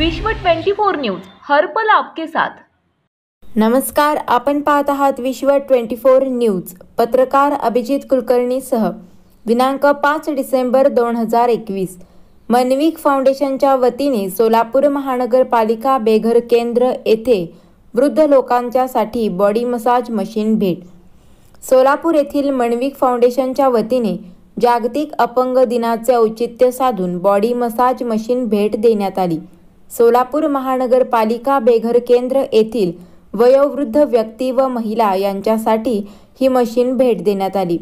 विश्व 24 न्यूज हर पल आपके साथ। नमस्कार, आपण पाहत आहात विश्व 24 न्यूज। पत्रकार अभिजित कुलकर्णी सह दिनांक 5 डिसेंबर 2021 मनविक फाउंडेशनच्या वतीने सोलापूर महानगरपालिका बेघर केंद्र येथे वृद्ध लोकांच्यासाठी बॉडी मसाज मशीन भेट। सोलापूर येथील मनविक फाउंडेशनच्या वतीने जागतिक अपंग दिनाचे औचित्य साधून बॉडी मसाज मशीन भेट देण्यात आली। सोलापूर महानगरपालिका बेघर केंद्र येथील वयोवृद्ध व्यक्ती व महिला यांच्यासाठी ही मशीन भेट देण्यात आली।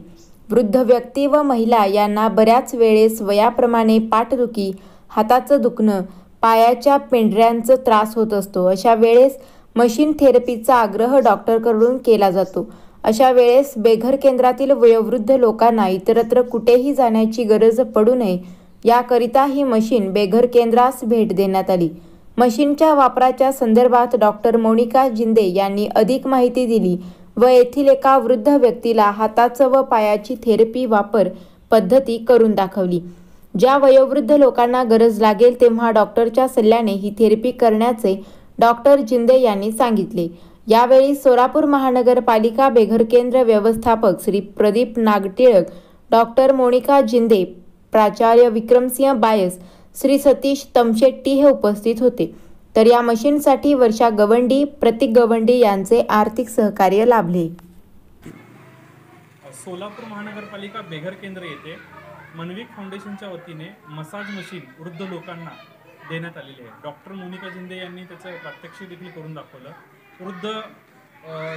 वृद्ध व्यक्ती व महिला यांना बऱ्याच वेळेस वयाप्रमाणे पाठदुखी, हाताचं दुखणं, पायाच्या पेंढऱ्यांचा त्रास होत असतो। अशा वेळेस मशीन थेरपीचा आग्रह डॉक्टरकडून केला जातो। अशा वेळेस बेघर केंद्रातील वयोवृद्ध लोकांना इतरत्र कुठेही जाण्याची गरज पडू नये याकरिता ही मशीन बेघर केंद्रास भेट देण्यात आली। मशीनच्या वापराच्या संदर्भात डॉक्टर मोनिका जिंदे यांनी अधिक माहिती दिली व येथील एका वृद्ध व्यक्तीला हाताचं व पायाची थेरपी वापर पद्धती करून दाखवली। ज्या वयोवृद्ध लोकांना गरज लागेल तेव्हा डॉक्टरच्या सल्ल्याने ही थेरपी करण्याचे डॉक्टर जिंदे यांनी सांगितले। यावेळी सोलापूर महानगरपालिका बेघर केंद्र व्यवस्थापक श्री प्रदीप नागटिळक, डॉक्टर मोनिका जिंदे, प्राचार्य विक्रमसिंह बायस, श्री सतीश तमशेट्टी हे उपस्थित होते। तर या मशीनसाठी वर्षा गवंडी, प्रतीक गवंडी यांचे आर्थिक सहकार्य लाभले। सोलापूर महानगरपालिका बेघर केंद्र येथे मनविक फाउंडेशनच्या वतीने मसाज मशीन वृद्ध लोकांना देण्यात आलेली आहे। डॉक्टर मोनिका जिंदे यांनी त्याचं प्रात्यक्षिक देखील करून दाखवलं। वृद्ध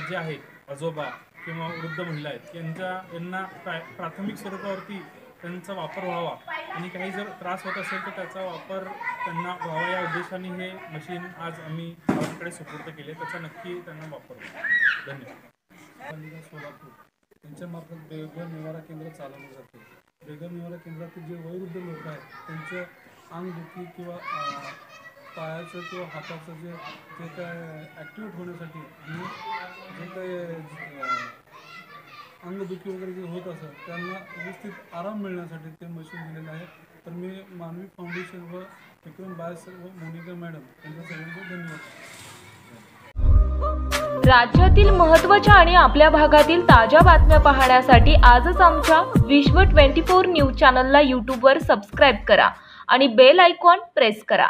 जे आहेत आजोबा किंवा वृद्ध महिला आहेत यांना प्राथमिक स्वरूपावरती त्यांचा वापर व्हावा आणि काही जर त्रास होत असेल तर त्याचा वापर त्यांना व्हावा या उद्देशाने हे मशीन आज आम्ही गावांकडे सुपूर्द केले। त्याचा नक्की त्यांना वापर व्हावा। धन्यवाद। सोलापूर यांच्यामार्फत बेघर निवारा केंद्र चालवले जाते। बेघर निवारा केंद्रातील जे वयोवृद्ध लोक आहेत त्यांचं अंगदुखी किंवा पायाचं किंवा हाताचं जे काय ॲक्टिवेट होण्यासाठी जे काही अंगदुखी वगैरे जे होत असेल त्यांना व्यवस्थित आराम मिळण्यासाठी ते मशीन दिलेलं आहे। तर मी मानविक फाउंडेशन व विक्रम बायस व मोनिका मॅडम यांच्या सगळ्यांचे धन्यवाद। राज्यातील महत्त्वाच्या आणि आपल्या भागातील ताज्या बातम्या पाहण्यासाठी आजच आमच्या विश्व 24 न्यूज चॅनलला यूट्यूबवर सबस्क्राईब करा आणि बेल आयकॉन प्रेस करा।